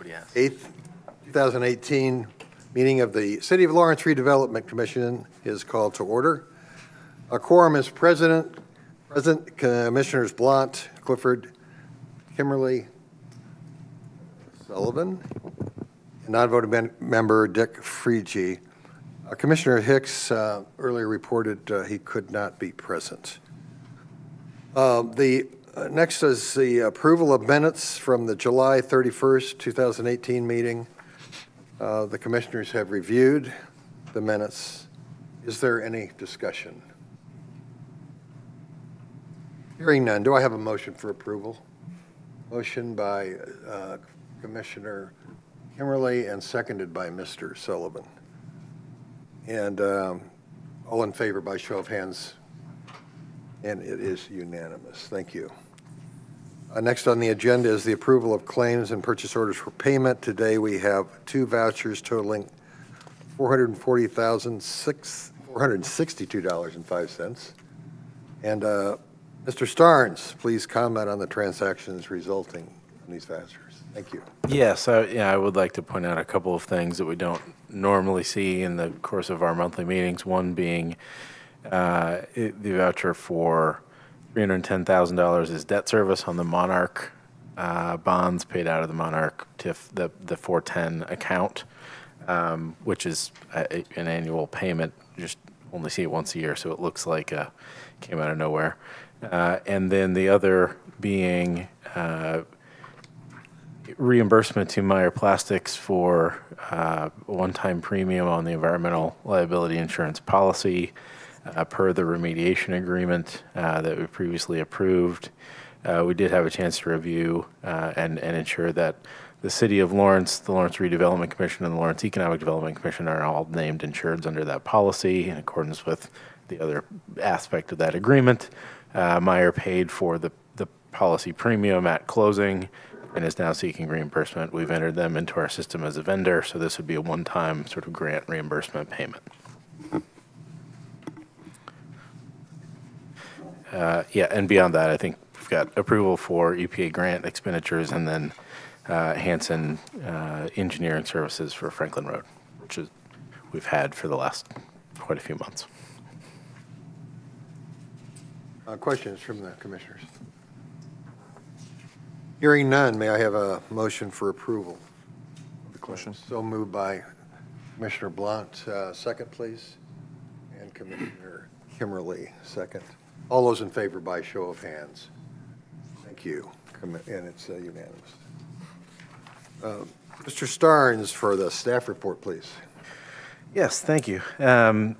8th, 2018 meeting of the City of Lawrence Redevelopment Commission is called to order. A quorum is present. Commissioners Blunt, Clifford, Kimberly, Sullivan, and non-voting member Dick Friege. Commissioner Hicks earlier reported he could not be present. Next is the approval of minutes from the July 31st, 2018 meeting. The commissioners have reviewed the minutes. Is there any discussion? Hearing none, do I have a motion for approval? Motion by Commissioner Kimberly and seconded by Mr. Sullivan. And all in favor by show of hands. And it is unanimous. Thank you. Next on the agenda is the approval of claims and purchase orders for payment. Today we have two vouchers totaling $462.05. And Mr. Starnes, please comment on the transactions resulting from these vouchers. Thank you. Yes, I would like to point out a couple of things that we don't normally see in the course of our monthly meetings. One being the voucher for $310,000 is debt service on the Monarch bonds paid out of the Monarch TIF, the 410 account, which is an annual payment. You just only see it once a year, so it looks like came out of nowhere. And then the other being reimbursement to Meyer Plastics for a one-time premium on the environmental liability insurance policy per the remediation agreement that we previously approved. We did have a chance to review and ensure that the City of Lawrence, the Lawrence Redevelopment Commission, and the Lawrence Economic Development Commission are all named insureds under that policy in accordance with the other aspect of that agreement. Meyer paid for the policy premium at closing and is now seeking reimbursement. We've entered them into our system as a vendor, so this would be a one-time sort of grant reimbursement payment. And beyond that, I think we've got approval for EPA grant expenditures and then Hanson engineering services for Franklin Road, which we've had for the last quite a few months. Questions from the commissioners? Hearing none, may I have a motion for approval? The question. So moved by Commissioner Blunt. Second, please. And Commissioner Kimberly, second. All those in favor by show of hands. Thank you. And it's unanimous. Mr. Starnes for the staff report, please. Yes, thank you. A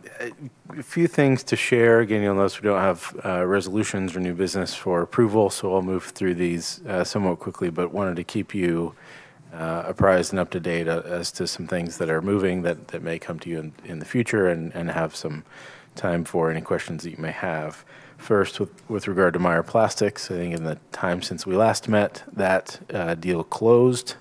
few things to share. Again, you'll notice we don't have resolutions or new business for approval, so I'll move through these somewhat quickly, but wanted to keep you apprised and up to date as to some things that are moving that may come to you in the future and have some time for any questions that you may have. First, with regard to Meyer Plastics, I think in the time since we last met, that deal closed.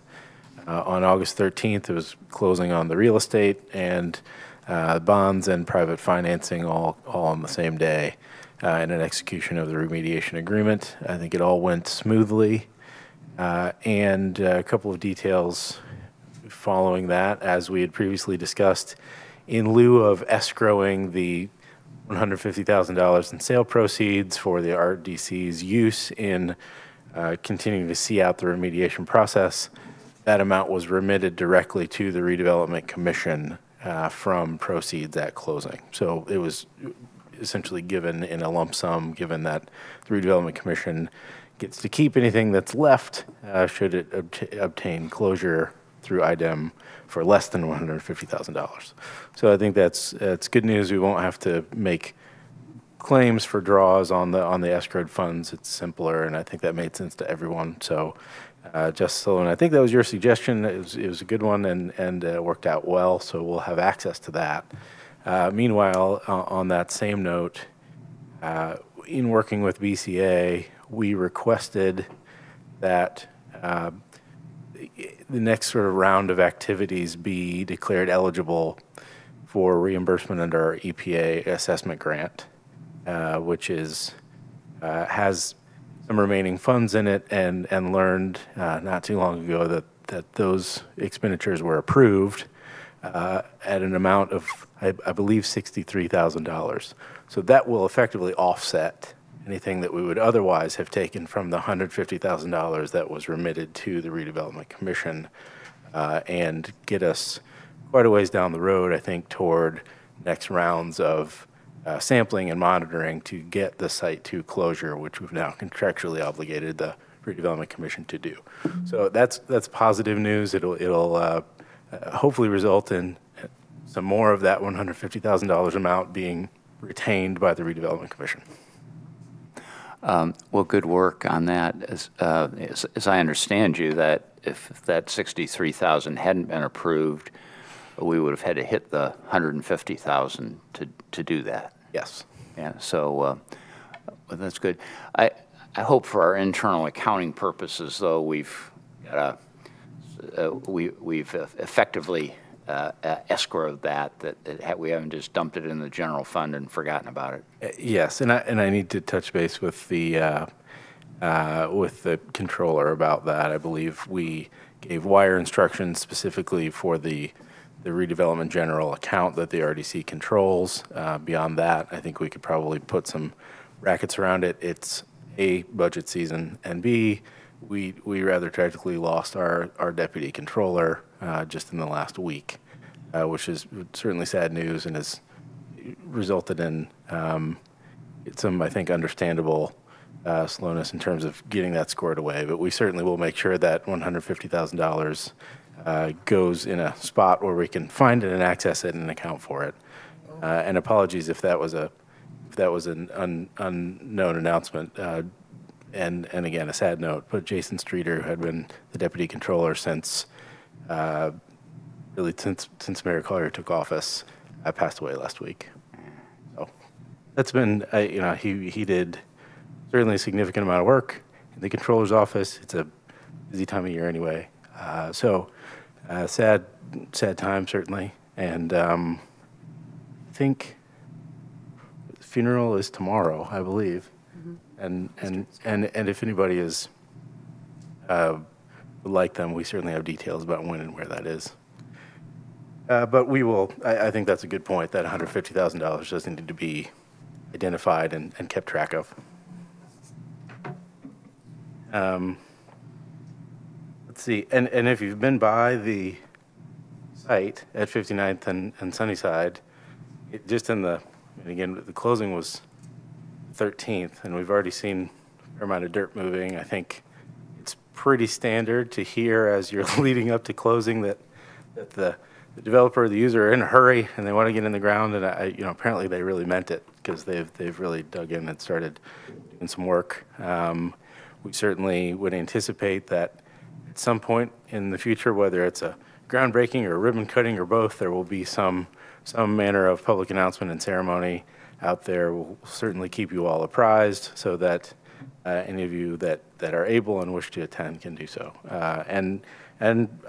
On August 13th, it was closing on the real estate and bonds and private financing all on the same day and an execution of the remediation agreement. I think it all went smoothly. And a couple of details following that, as we had previously discussed, in lieu of escrowing the $150,000 in sale proceeds for the RDC's use in continuing to see out the remediation process, that amount was remitted directly to the Redevelopment Commission from proceeds at closing. So it was essentially given in a lump sum, given that the Redevelopment Commission gets to keep anything that's left should it obtain closure through IDEM for less than $150,000. So I think that's good news. We won't have to make claims for draws on the escrowed funds. It's simpler, and I think that made sense to everyone. So Justice Sullivan, I think that was your suggestion. It was a good one and worked out well, so we'll have access to that. Meanwhile, on that same note, in working with BCA, we requested that the next sort of round of activities be declared eligible for reimbursement under our EPA assessment grant, which has some remaining funds in it, and learned not too long ago that that those expenditures were approved at an amount of, I believe, $63,000. So that will effectively offset anything that we would otherwise have taken from the $150,000 that was remitted to the Redevelopment Commission, and get us quite a ways down the road, I think, toward next rounds of sampling and monitoring to get the site to closure, which we've now contractually obligated the Redevelopment Commission to do. So that's positive news. It'll hopefully result in some more of that $150,000 amount being retained by the Redevelopment Commission. Well, good work on that. As I understand you, that if that 63,000 hadn't been approved, we would have had to hit the 150,000 to do that. Yes. Yeah. So well, that's good. I hope for our internal accounting purposes, though, we've got we've effectively escrowed that we haven't just dumped it in the general fund and forgotten about it. Yes, and I need to touch base with the controller about that. I believe we gave wire instructions specifically for the redevelopment general account that the RDC controls. Beyond that, I think we could probably put some brackets around it. It's A, budget season, and B, we rather tragically lost our deputy controller just in the last week, which is certainly sad news and has resulted in some, I think, understandable slowness in terms of getting that squared away. But we certainly will make sure that $150,000 goes in a spot where we can find it and access it and account for it. And apologies if that was an unknown announcement. And again, a sad note, but Jason Streeter, who had been the deputy controller since Mayor Collier took office, passed away last week. So that's been, he did certainly a significant amount of work in the controller's office. It's a busy time of year anyway. Sad time, certainly. And I think the funeral is tomorrow, I believe. Mm-hmm. And if anybody is would like them, we certainly have details about when and where that is. But we will, I think that's a good point, that $150,000 does need to be identified and kept track of. Let's see, and if you've been by the site at 59th and Sunnyside, and again, the closing was 13th, and we've already seen a fair amount of dirt moving. I think it's pretty standard to hear as you're leading up to closing that the developer or the user are in a hurry and they want to get in the ground, and apparently they really meant it because they've really dug in and started doing some work. We certainly would anticipate that at some point in the future, whether it's a groundbreaking or a ribbon cutting or both, there will be some manner of public announcement and ceremony out there. We'll certainly keep you all apprised so that any of you that are able and wish to attend can do so. And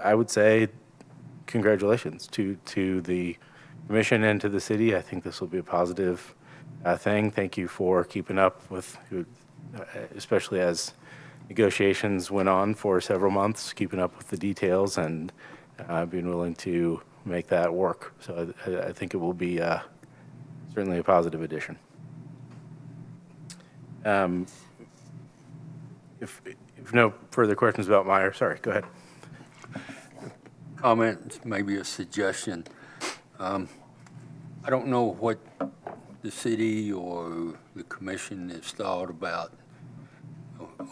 I would say congratulations to the commission and to the city. I think this will be a positive thing. Thank you for keeping up with, especially as negotiations went on for several months, keeping up with the details and being willing to make that work. So I think it will be certainly a positive addition. If no further questions about Meyer, sorry, go ahead. Comment, maybe a suggestion. I don't know what the city or the commission has thought about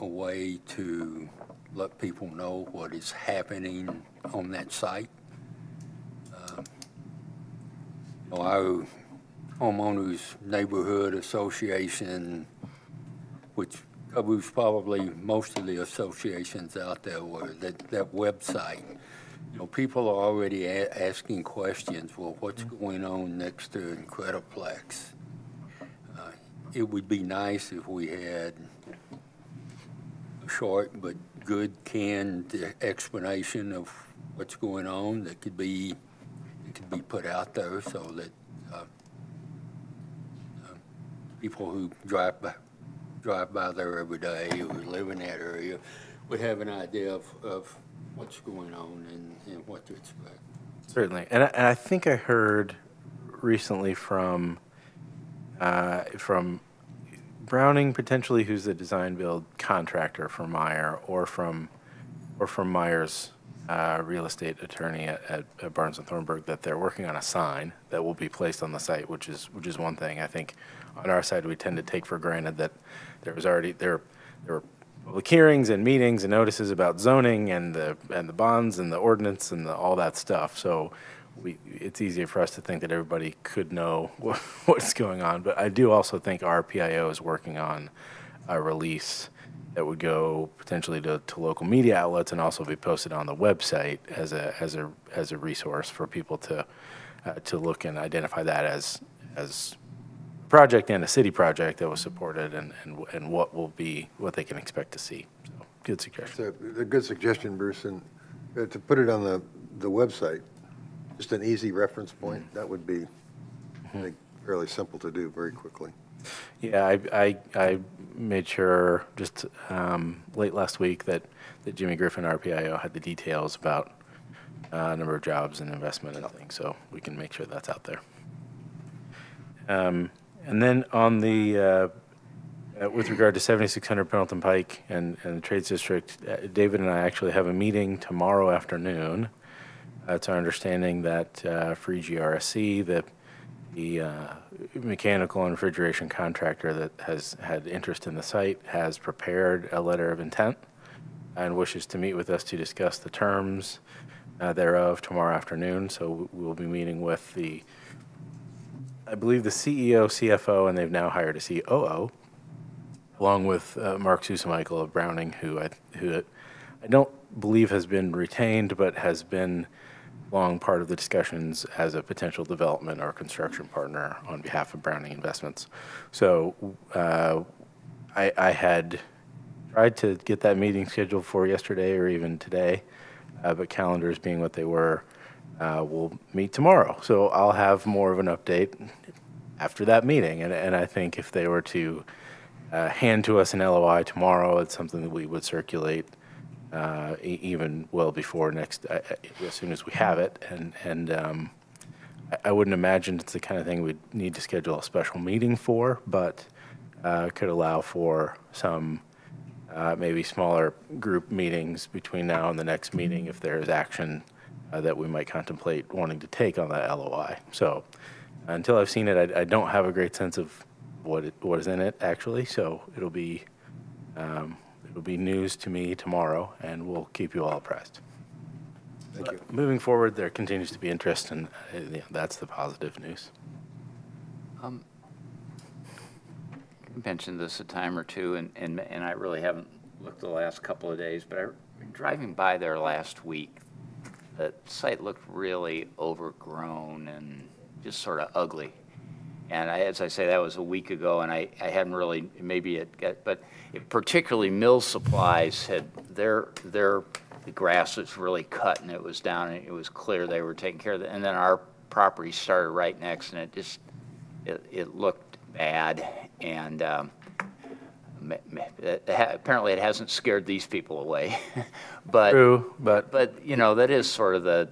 a way to let people know what is happening on that site. Our homeowners neighborhood association, which covers probably most of the associations out there, or that website. People are already asking questions. Well, what's going on next to Incrediplex? It would be nice if we had a short but good canned explanation of what's going on that could be put out there so that people who drive by there every day or live in that area would have an idea of what's going on and what to expect. Certainly. And I think I heard recently from Browning, potentially, who's the design build contractor for Meyer, or from Meyer's real estate attorney at Barnes and Thornburg, that they're working on a sign that will be placed on the site, which is one thing. I think on our side we tend to take for granted that there were public hearings and meetings and notices about zoning and the bonds and the ordinance and all that stuff. So it's easier for us to think that everybody could know what's going on. But I do also think our PIO is working on a release that would go potentially to local media outlets and also be posted on the website as a resource for people to look and identify that as a project and a city project that was supported and what they can expect to see. So, good suggestion. It's a good suggestion, Bruce, and to put it on the website, just an easy reference point, that would be, I think, fairly simple to do very quickly. Yeah, I made sure just late last week that Jimmy Griffin, our PIO, had the details about number of jobs and investment and things, so we can make sure that's out there. And then on the, with regard to 7600 Pendleton Pike and the Trades District, David and I actually have a meeting tomorrow afternoon. It's our understanding that for EGRSC, the mechanical and refrigeration contractor that has had interest in the site has prepared a letter of intent and wishes to meet with us to discuss the terms thereof tomorrow afternoon. So we will be meeting with I believe the CEO, CFO, and they've now hired a COO, along with Mark Susemichael of Browning, who I don't believe has been retained, but has been long part of the discussions as a potential development or construction partner on behalf of Browning Investments. So I had tried to get that meeting scheduled for yesterday or even today, but calendars being what they were, we'll meet tomorrow. So I'll have more of an update after that meeting. And I think if they were to hand to us an LOI tomorrow, it's something that we would circulate even well before next, as soon as we have it. And I wouldn't imagine it's the kind of thing we'd need to schedule a special meeting for, but could allow for some maybe smaller group meetings between now and the next meeting if there is action that we might contemplate wanting to take on that LOI. So until I've seen it, I don't have a great sense of what is in it actually. So it'll be news to me tomorrow, and we'll keep you all apprised. Thank you. Moving forward, there continues to be interest, and that's the positive news. I mentioned this a time or two, and I really haven't looked the last couple of days, but driving by there last week, the site looked really overgrown and just sort of ugly. And as I say, that was a week ago, and I hadn't really, but particularly Mill Supplies had the grass was really cut and it was down and it was clear they were taking care of it. And then our property started right next, and it looked bad. And apparently it hasn't scared these people away. But True, but that is sort of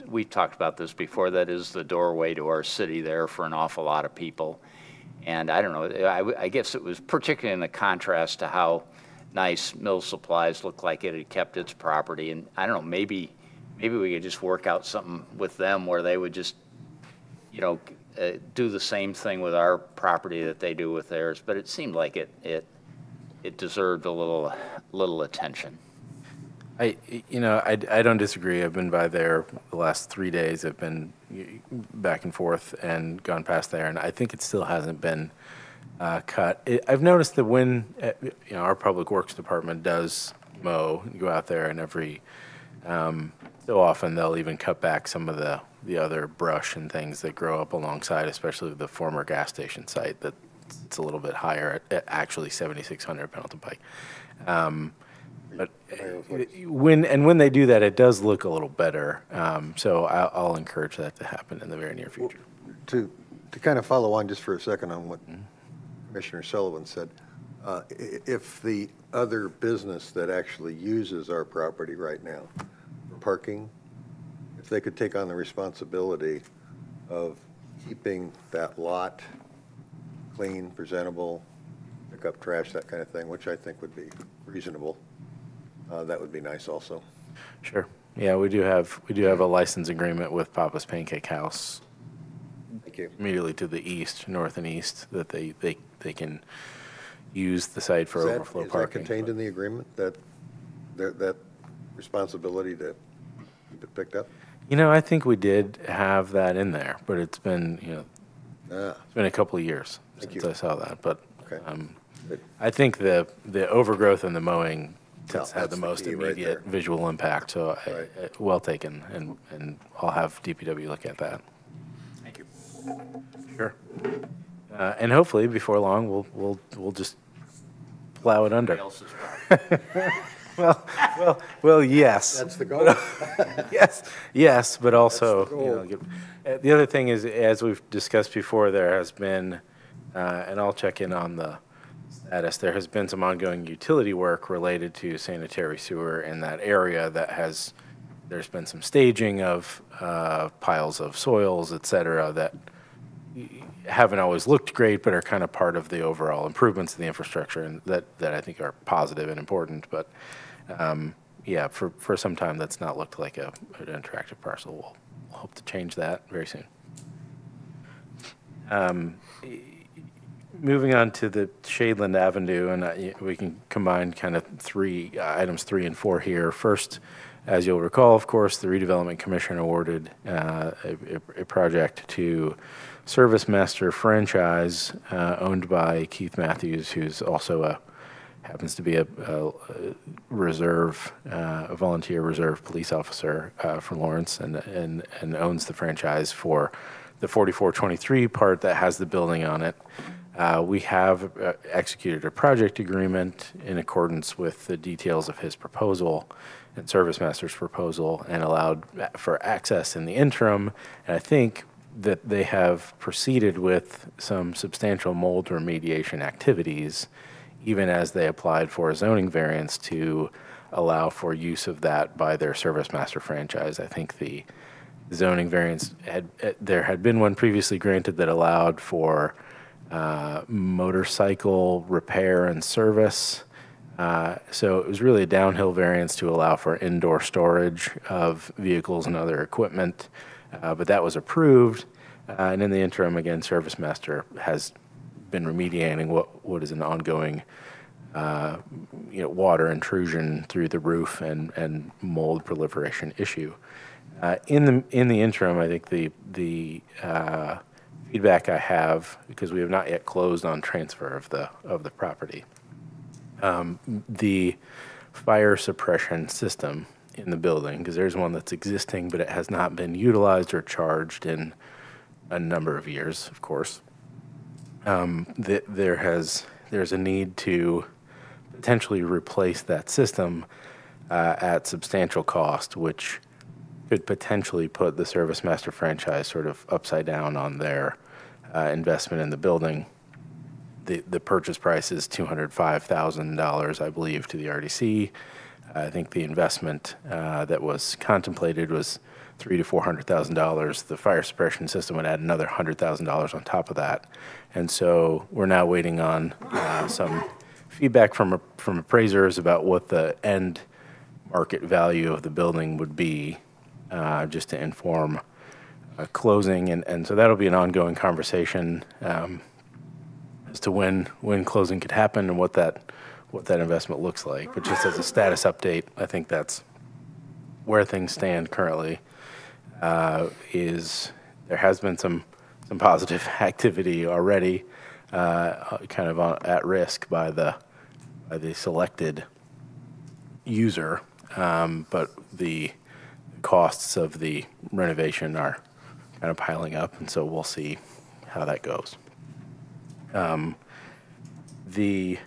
we've talked about this before, that is the doorway to our city there for an awful lot of people. And I don't know, I guess it was particularly in the contrast to how nice Mill Supplies looked like it had kept its property. And I don't know, maybe we could just work out something with them where they would just do the same thing with our property that they do with theirs. But it seemed like it deserved a little attention. I don't disagree. I've been by there the last 3 days. I've been back and forth and gone past there, and I think it still hasn't been cut. I've noticed that when our Public Works Department does mow, you go out there, and every so often they'll even cut back some of the other brush and things that grow up alongside, especially the former gas station site that it's a little bit higher at actually 7600 Pendleton Pike. But when they do that, it does look a little better. So I'll encourage that to happen in the very near future. To kind of follow on just for a second on what Commissioner Sullivan said, if the other business that actually uses our property right now parking, if they could take on the responsibility of keeping that lot clean, presentable, pick up trash, that kind of thing, which I think would be reasonable. That would be nice also. Sure. Yeah, we do have a license agreement with Papa's Pancake House Thank you. immediately to the east, north and east, that they can use the site for overflow Is that parking. contained in the agreement, that responsibility to keep it picked up? You know, I think we did have that in there, but it's been, Ah, it's been a couple of years Thank since you. I saw that. But okay. Good. I think the overgrowth and the mowing has had that's the the most key right immediate there. visual impact. So Right. well taken, and I'll have DPW look at that. Thank you. Sure. And hopefully before long we'll just plow it under. Well, yes. That's the goal. Yes, but also, That's the goal. the other thing is, as we've discussed before, there has been, and I'll check in on the status, there has been some ongoing utility work related to sanitary sewer in that area there's been some staging of piles of soils, et cetera, that haven't always looked great, but are kind of part of the overall improvements in the infrastructure, and that I think are positive and important. But yeah, for some time, that's not looked like an attractive parcel. We'll hope to change that very soon. Moving on to the Shadeland Avenue, and we can combine kind of items 3 and 4 here. First, as you'll recall, of course, the Redevelopment Commission awarded a project to Service Master franchise owned by Keith Matthews, who's also happens to be a reserve, a volunteer reserve police officer for Lawrence, and owns the franchise for the 4423 part that has the building on it. We have executed a project agreement in accordance with the details of his proposal and Service Master's proposal, and allowed for access in the interim. And I think that they have proceeded with some substantial mold remediation activities, even as they applied for a zoning variance to allow for use of that by their Service Master franchise. I think the zoning variance there had been one previously granted that allowed for motorcycle repair and service. So it was really a downhill variance to allow for indoor storage of vehicles and other equipment, but that was approved. And in the interim, again, Service Master has been remediating what is an ongoing water intrusion through the roof and mold proliferation issue. In the interim, I think the feedback I have, because we have not yet closed on transfer of the property, the fire suppression system in the building, because there's one that's existing, but it has not been utilized or charged in a number of years, of course. There's a need to potentially replace that system at substantial cost, which could potentially put the Service Master franchise sort of upside down on their investment in the building. The purchase price is $205,000, I believe, to the RDC. I think the investment that was contemplated was $300,000 to $400,000. The fire suppression system would add another $100,000 on top of that. And so we're now waiting on some feedback from appraisers about what the end market value of the building would be, just to inform closing. And so that'll be an ongoing conversation as to when closing could happen and what that investment looks like. But just as a status update, I think that's where things stand currently. There has been some positive activity already, kind of at risk by the selected user, but the costs of the renovation are kind of piling up, and so we'll see how that goes. The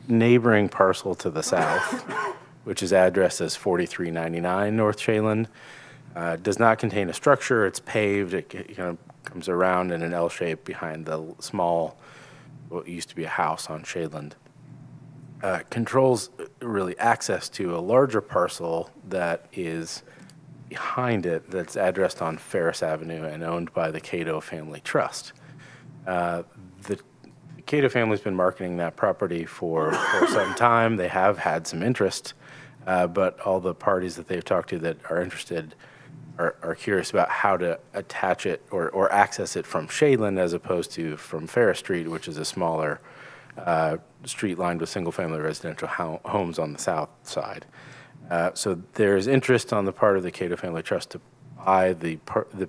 neighboring parcel to the south, which is addressed as 4399 North Shadeland, does not contain a structure. It's paved. It kind of comes around in an L shape behind the small, what used to be a house on Shadeland. controls really access to a larger parcel that is behind it, that's addressed on Ferris Avenue and owned by the Cato Family Trust. The Cato family's been marketing that property for some time. They have had some interest, but all the parties that they've talked to that are interested are curious about how to attach it or access it from Shadeland as opposed to from Ferris Street, which is a smaller street lined with single-family residential homes on the south side. So there's interest on the part of the Cato Family Trust to buy the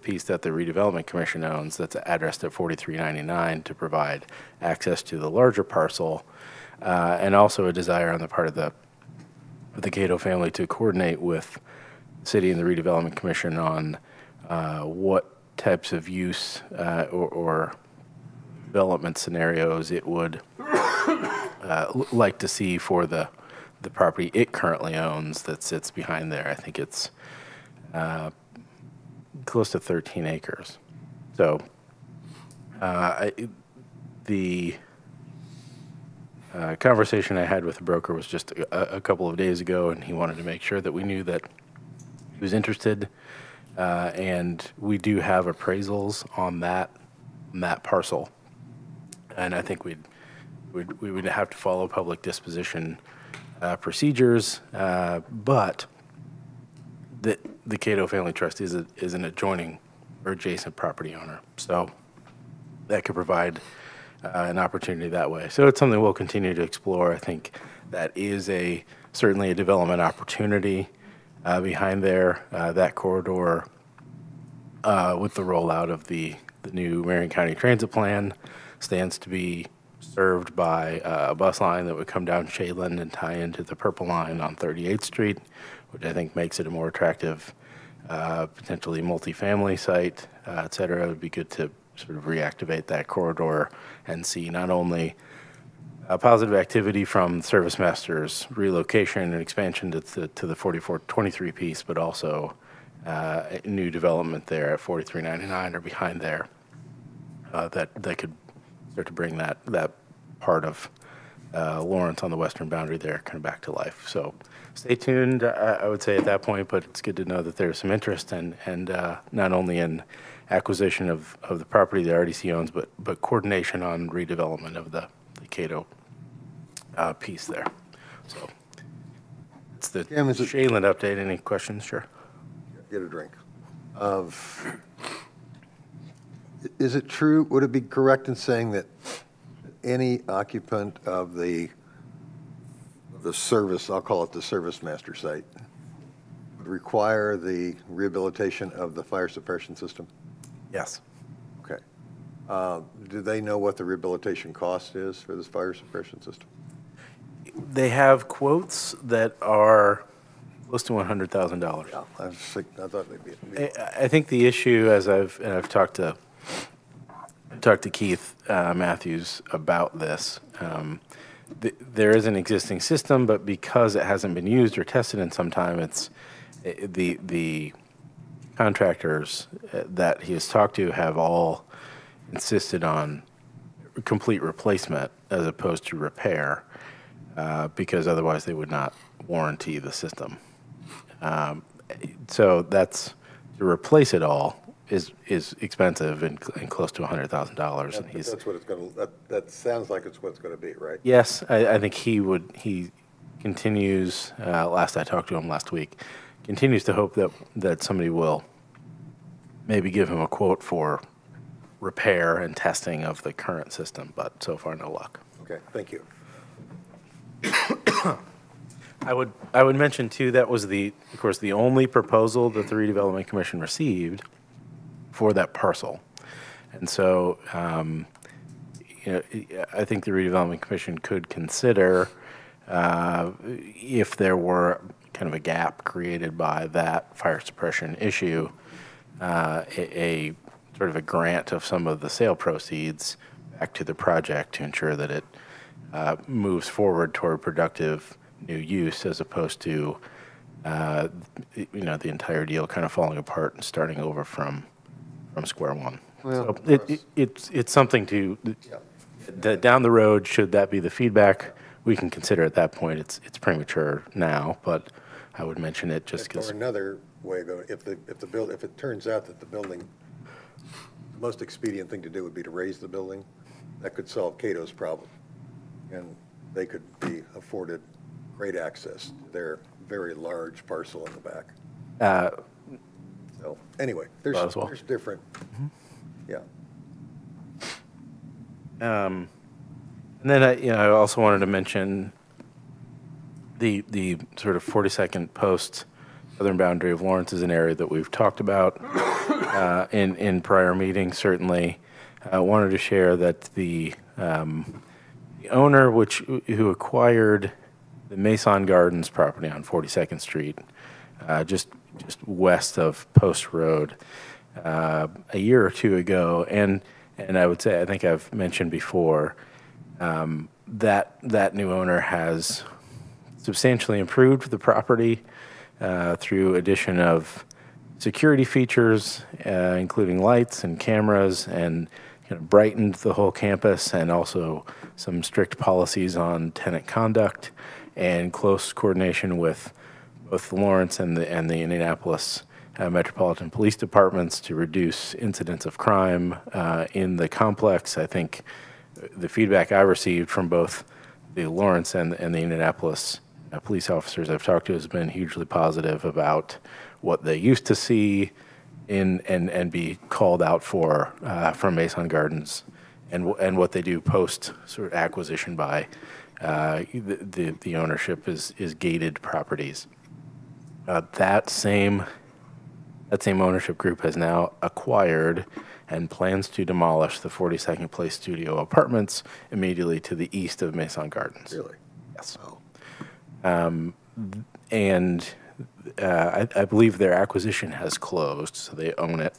piece that the Redevelopment Commission owns that's addressed at 4399 to provide access to the larger parcel, and also a desire on the part of the Cato family to coordinate with the city and the Redevelopment Commission on what types of use or development scenarios it would like to see for the property it currently owns that sits behind there. I think it's close to 13 acres. So the conversation I had with the broker was just a couple of days ago, and he wanted to make sure that we knew that he was interested. And we do have appraisals on that parcel. And I think we would have to follow public disposition procedures, but the Cato Family Trust is an adjoining or adjacent property owner, so that could provide an opportunity that way. So it's something we'll continue to explore. I think that is certainly a development opportunity behind there. That corridor, with the rollout of the new Marion County Transit Plan, stands to be served by a bus line that would come down Shadeland and tie into the Purple Line on 38th Street, which I think makes it a more attractive, potentially multifamily site, et cetera. It would be good to sort of reactivate that corridor and see not only positive activity from Service Master's relocation and expansion to the 4423 piece, but also new development there at 4399 or behind there that could start to bring that part of Lawrence on the western boundary there kind of back to life. So stay tuned, I would say at that point, but it's good to know that there's some interest and not only in acquisition of the property the RDC owns, but coordination on redevelopment of the Cato piece there. So it's the Shadeland update. Any questions? Sure. Get a drink. Is it true, would it be correct in saying that any occupant of the service, I'll call it the Service Master site, would require the rehabilitation of the fire suppression system? Yes. Okay. Do they know what the rehabilitation cost is for this fire suppression system? They have quotes that are close to $100,000. Yeah, I thought they'd be. I think the issue, as I've talked to Keith Matthews about this, there is an existing system, but because it hasn't been used or tested in some time, it's the contractors that he has talked to have all insisted on complete replacement as opposed to repair, because otherwise they would not warranty the system. So that's to replace it all is expensive and close to $100,000. And that's what it's going to. That sounds like it's what it's going to be, right? Yes, I think he continues. Last I talked to him last week, continues to hope that somebody will maybe give him a quote for repair and testing of the current system, but so far no luck. Okay, thank you. I would mention too, that was of course the only proposal that the Redevelopment Commission received for that parcel. And so I think the Redevelopment Commission could consider if there were kind of a gap created by that fire suppression issue, a sort of a grant of some of the sale proceeds back to the project to ensure that it moves forward toward productive new use, as opposed to the entire deal kind of falling apart and starting over from square one. Well, so it's something to that down the road, should that be the feedback, we can consider at that point. It's premature now, but I would mention it just Or because. another way, though, if it turns out that the building, the most expedient thing to do would be to raise the building, that could solve Cato's problem. And they could be afforded great access to their very large parcel in the back. So, anyway, there's different, yeah. And then I also wanted to mention the sort of 42nd post southern boundary of Lawrence is an area that we've talked about in prior meetings. Certainly, I wanted to share that the owner, who acquired the Mason Gardens property on 42nd Street, just west of Post Road, a year or two ago, and I would say, I think I've mentioned before, that new owner has substantially improved the property through addition of security features, including lights and cameras, and brightened the whole campus, and also some strict policies on tenant conduct and close coordination with both the Lawrence and the Indianapolis Metropolitan Police Departments to reduce incidents of crime in the complex. I think the feedback I received from both the Lawrence and the Indianapolis police officers I've talked to has been hugely positive about what they used to see and be called out for from Mason Gardens, and what they do post sort of acquisition by the ownership is gated properties. That same ownership group has now acquired and plans to demolish the 42nd Place Studio Apartments immediately to the east of Mason Gardens. Really? Yes. Oh. And I believe their acquisition has closed, so they own it,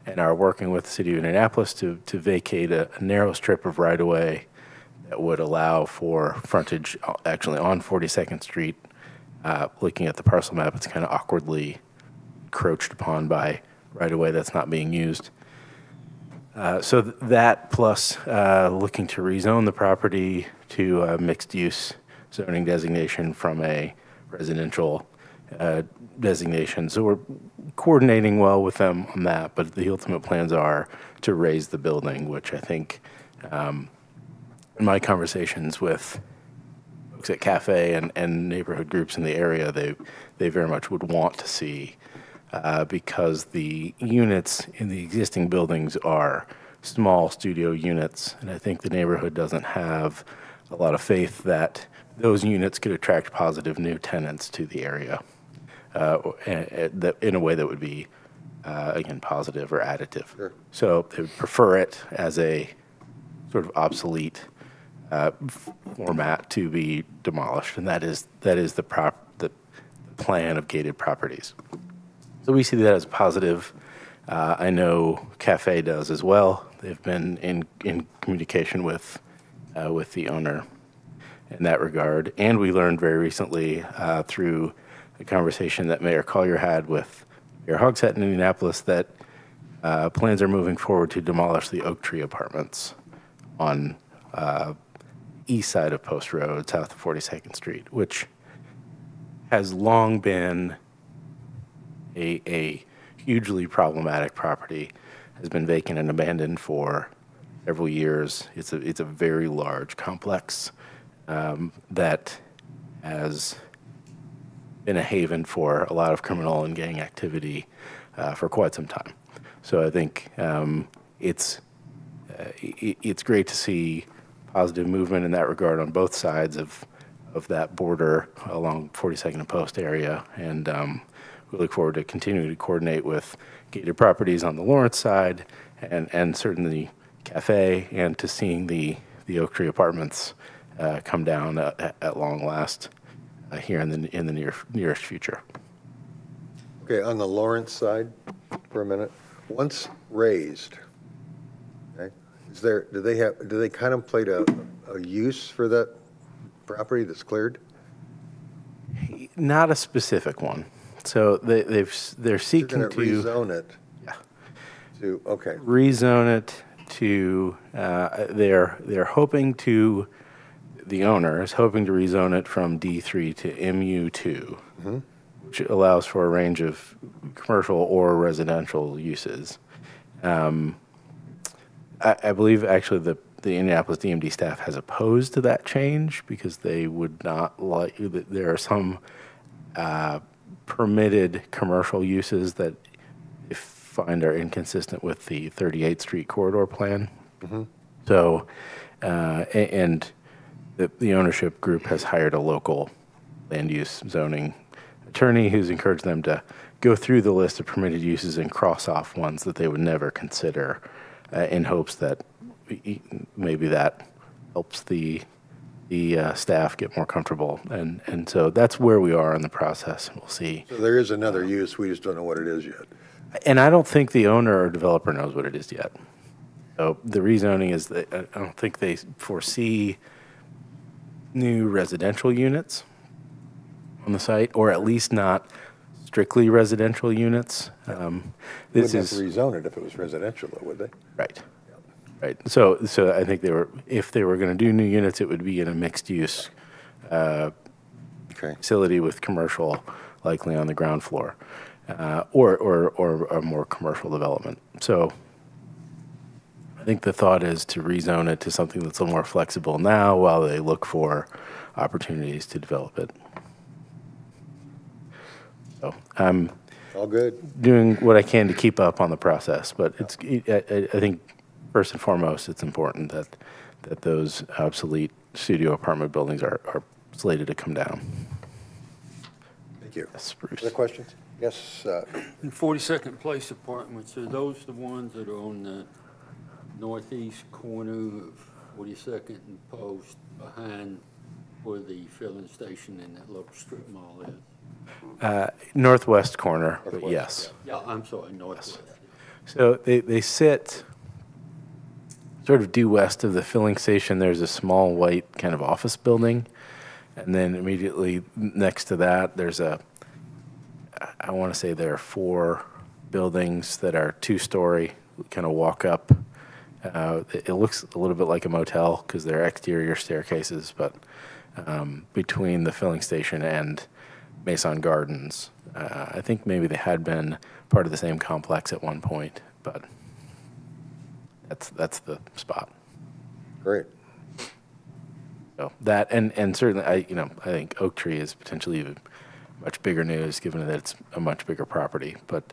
and are working with the city of Indianapolis to vacate a narrow strip of right-of-way that would allow for frontage actually on 42nd Street. Looking at the parcel map, it's kind of awkwardly encroached upon by right-of-way that's not being used. So that plus looking to rezone the property to mixed-use zoning designation from a residential designation. So we're coordinating well with them on that, but the ultimate plans are to raise the building, which I think in my conversations with folks at Cafe and neighborhood groups in the area, they very much would want to see because the units in the existing buildings are small studio units, and I think the neighborhood doesn't have a lot of faith that those units could attract positive new tenants to the area in a way that would be, again, positive or additive. Sure. So they would prefer it as a sort of obsolete format to be demolished, and that is the plan of gated properties. So we see that as positive. I know Cafe does as well. They've been in communication with the owner in that regard. And we learned very recently through the conversation that Mayor Collier had with Mayor Hogsett in Indianapolis that plans are moving forward to demolish the Oak Tree Apartments on east side of Post Road, south of 42nd Street, which has long been a hugely problematic property, has been vacant and abandoned for several years. It's a very large complex that has been a haven for a lot of criminal and gang activity for quite some time. So I think it's great to see positive movement in that regard on both sides of that border along 42nd and Post area, and we look forward to continuing to coordinate with gated properties on the Lawrence side and certainly Cafe, and to seeing the Oak Tree Apartments come down at long last here in the nearest future. Okay, on the Lawrence side for a minute, once raised, okay, do they contemplate a use for that property that's cleared? Not a specific one. So they're seeking to rezone it. Yeah. To okay. Rezone it to they're hoping to. the owner is hoping to rezone it from D3 to MU2, which allows for a range of commercial or residential uses. I believe actually the Indianapolis DMD staff has opposed to that change because they would not like, there are some permitted commercial uses that they find are inconsistent with the 38th Street corridor plan. So, and the ownership group has hired a local land use zoning attorney who's encouraged them to go through the list of permitted uses and cross off ones that they would never consider in hopes that maybe that helps the staff get more comfortable. And so that's where we are in the process. We'll see. So there is another use, we just don't know what it is yet. And I don't think the owner or developer knows what it is yet. So the rezoning is that I don't think they foresee new residential units on the site, or at least not strictly residential units. This Wouldn't have to is rezone it if it was residential, though, would they? right. Right. So I think if they were going to do new units, it would be in a mixed use Okay. facility with commercial likely on the ground floor, or a more commercial development. So I think the thought is to rezone it to something that's a little more flexible now while they look for opportunities to develop it. So I'm All good? doing what I can to keep up on the process, but I think first and foremost, it's important that those obsolete studio apartment buildings are slated to come down. Thank you. Yes, Bruce. Other questions? Yes, And 42nd Place Apartments, are those the ones that are on the northeast corner of 42nd and Post, behind where the filling station in that little strip mall is? Northwest corner, but Northwest, yes. Yeah, I'm sorry, northwest. So they sit sort of due west of the filling station. There's a small white kind of office building. And then immediately next to that, there's I want to say there are 4 buildings that are 2-story, kind of walk up. It looks a little bit like a motel because they're exterior staircases, but between the filling station and Maison Gardens, I think maybe they had been part of the same complex at one point, but that's the spot. great. So that and certainly I think Oak Tree is potentially even much bigger news given that it's a much bigger property, but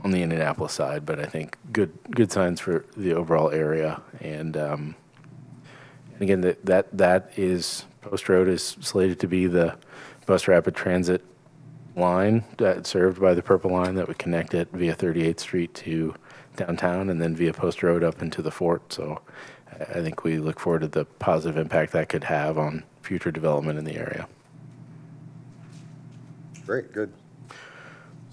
on the Indianapolis side. But I think good signs for the overall area, and again that is Post Road is slated to be the bus rapid transit line that served by the Purple Line that would connect it via 38th Street to downtown and then via Post Road up into the fort. So I think we look forward to the positive impact that could have on future development in the area. Great, good.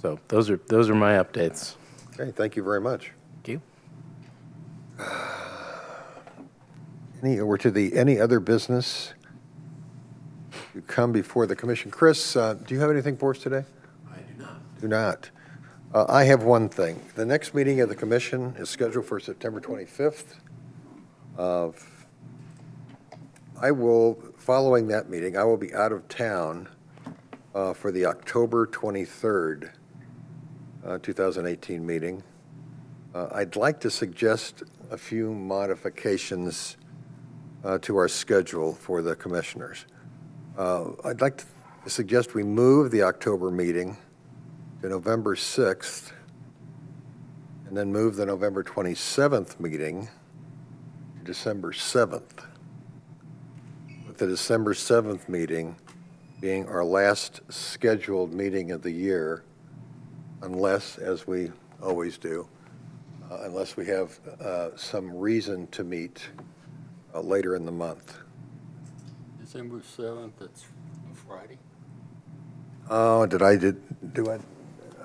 So those are my updates. Okay, thank you very much. Thank you. We're to any other business to come before the commission. Chris, do you have anything for us today? I do not. Do not. I have one thing. The next meeting of the commission is scheduled for September 25th. Following that meeting, I will be out of town for the October 23rd, 2018 meeting. I'd like to suggest a few modifications to our schedule for the commissioners. I'd like to suggest we move the October meeting to November 6th, and then move the November 27th meeting to December 7th, with the December 7th meeting being our last scheduled meeting of the year, unless, as we always do, unless we have some reason to meet later in the month. December 7th, that's a Friday? Oh,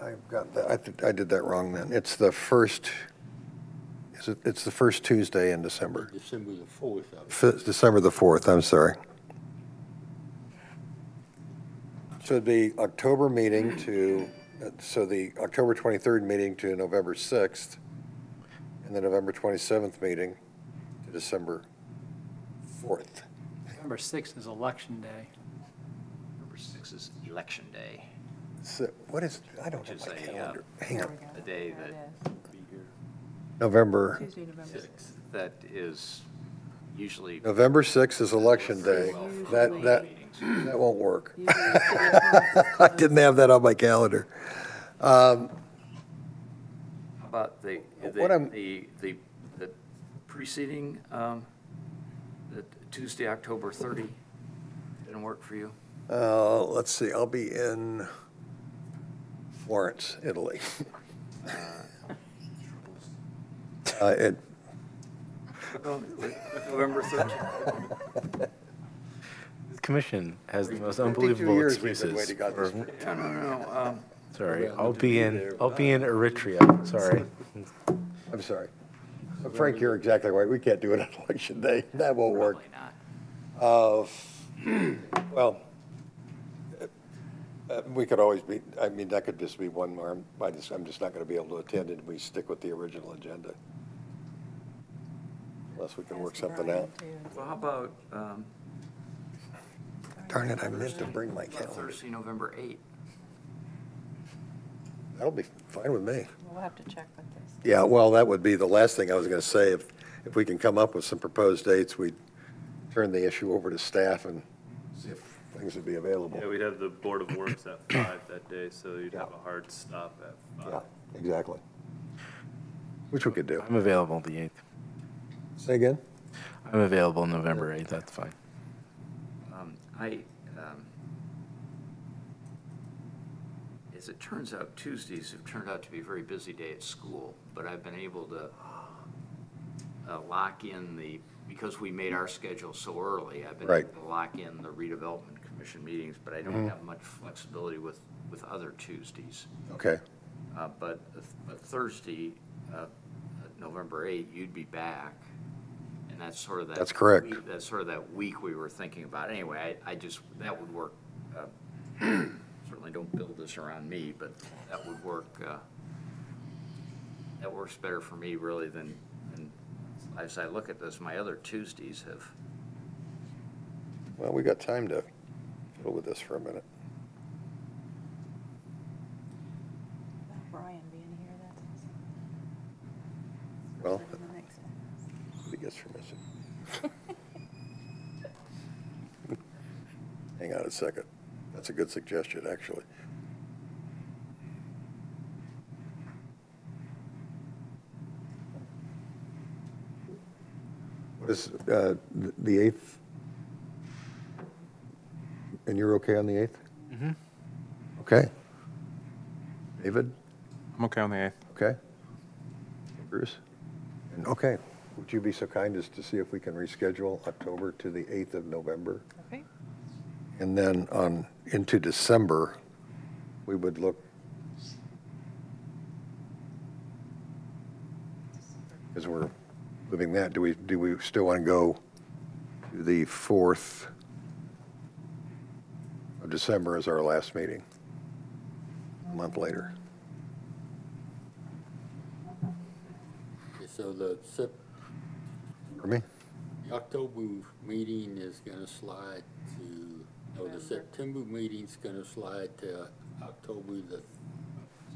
I've got that. I did that wrong then. It's the first, it's the first Tuesday in December. December the 4th. December the 4th, I'm sorry. So the October meeting the October 23rd meeting to November 6th, and the November 27th meeting to December 4th. November 6th is Election Day. November 6th is Election Day, So what is, I don't have Which my is calendar. Hang on. the day that November, Tuesday, November 6th. that is usually November 6th is Election Day. That won't work. Usually the city council is I didn't have that on my calendar. How about the What I'm- the preceding, the Tuesday, October 30, didn't work for you? Let's see, I'll be in Florence, Italy. It, November 13th? The commission has the most 52 unbelievable years we've been excuses. waiting on this. No, no, no. Sorry, I'll be in Eritrea. Sorry. I'm sorry. Frank, you're exactly right. We can't do it on Election Day. That won't work. Probably not. Well, we could always be, I mean, that could just be one more. I'm just not going to be able to attend and we stick with the original agenda. Unless we can work something out. Well, how about Darn it, I meant to bring my calendar. Thursday, November 8th? That'll be fine with me. We'll have to check with this. Yeah, well, that would be the last thing I was going to say. If we can come up with some proposed dates, we'd turn the issue over to staff and see if things would be available. Yeah, we'd have the Board of Works at 5 that day, so you'd have a hard stop at 5. Yeah, exactly. Which we could do. I'm available the 8th. Say again? I'm available November 8th. That's fine. As it turns out, Tuesdays have turned out to be a very busy day at school, but I've been able to lock in because we made our schedule so early, I've been Right. able to lock in the redevelopment commission meetings, but I don't have much flexibility with other Tuesdays. Okay. But Thursday, November 8th, you'd be back, and that's sort of that. That's correct. That's sort of that week we were thinking about. Anyway, I just, that would work. Certainly don't build this around me, but that would work. That works better for me really than as I look at this, my other Tuesdays have. Well, we got time to fiddle with this for a minute. Brian being here, that's. Well, for the next one. he gets permission. Hang on a second. That's a good suggestion, actually. What is, the 8th? And you're okay on the 8th? Mm-hmm. Okay. David? I'm okay on the 8th. Okay. Bruce? And okay. Would you be so kind as to see if we can reschedule October to the 8th of November? Okay. And then into December, we would look, as we're moving that, do we still want to go to the 4th of December as our last meeting, a month later? Okay, so the For me? October meeting is gonna slide to, no, the September meeting's gonna slide to October the,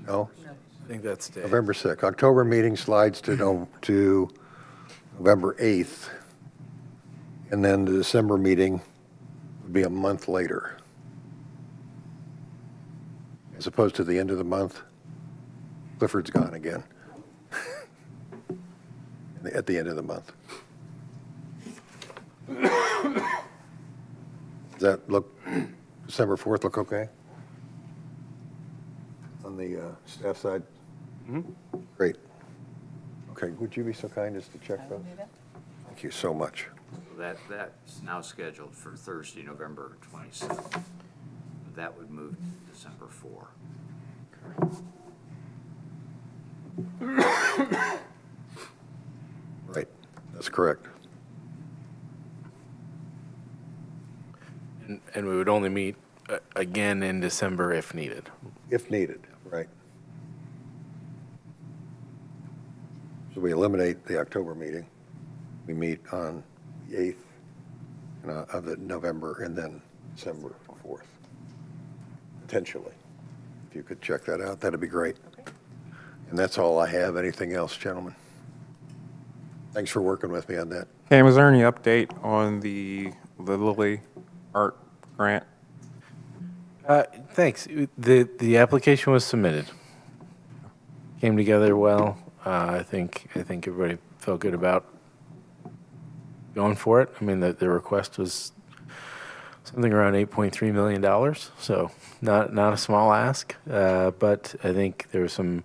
No? I think that's Dave. November 6th. October meeting slides to November 8th. And then the December meeting would be a month later. As opposed to the end of the month. Clifford's gone again. At the end of the month. Does that look, December 4th look okay? On the staff side? Great. Okay, would you be so kind as to check I will those? do that. Thank you so much. That's now scheduled for Thursday, November 27th. That would move to December 4. Right, that's correct. And we would only meet again in December if needed. If needed, right. So we eliminate the October meeting. We meet on the 8th of the November and then December 4th, potentially. If you could check that out, that'd be great. And that's all I have. Anything else, gentlemen? Thanks for working with me on that. Cam, is there any update on the Lily art grant? Thanks. The application was submitted. Came together well. I think everybody felt good about going for it. I mean, the request was something around $8.3 million, so not a small ask. But I think there was some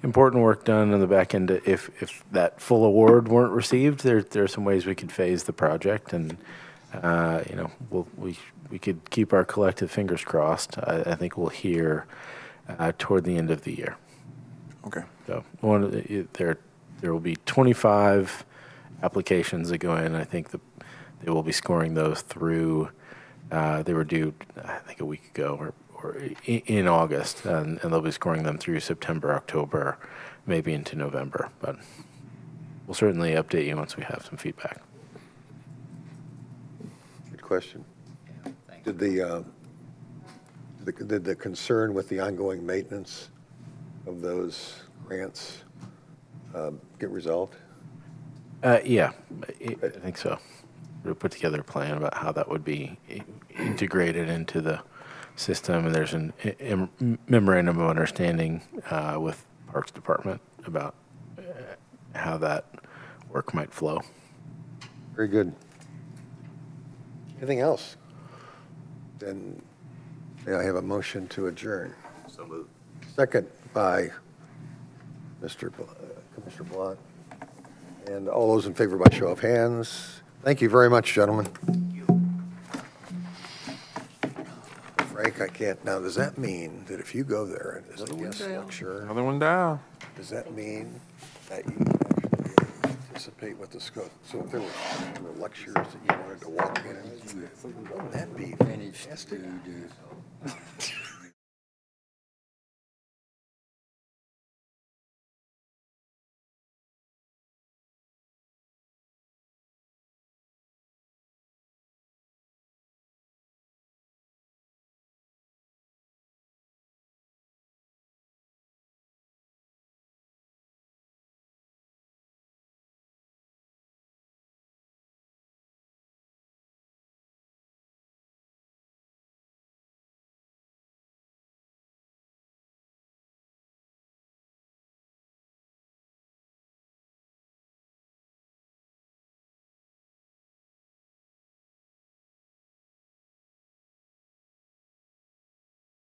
important work done on the back end. If that full award weren't received, there are some ways we could phase the project, and we could keep our collective fingers crossed. I think we'll hear toward the end of the year. Okay. So there will be 25 applications that go in. I think they will be scoring those through. They were due, I think, a week ago or in August, and they'll be scoring them through September, October, maybe into November. But we'll certainly update you once we have some feedback. Good question. Yeah, thanks. Did the concern with the ongoing maintenance of those grants get resolved? Yeah, I think so. We'll put together a plan about how that would be integrated into the system, and there's a memorandum of understanding with Parks Department about how that work might flow. Very good. Anything else? Then may I have a motion to adjourn? So moved. Second by Commissioner Blunt. And all those in favor by show of hands. Thank you very much, gentlemen. Frank, I can't. Now, does that mean that if you go there as a guest lecturer, Another one down. does that mean that you can actually participate with the scope? So if there were lectures that you wanted to walk in, wouldn't that be Managed to fantastic? do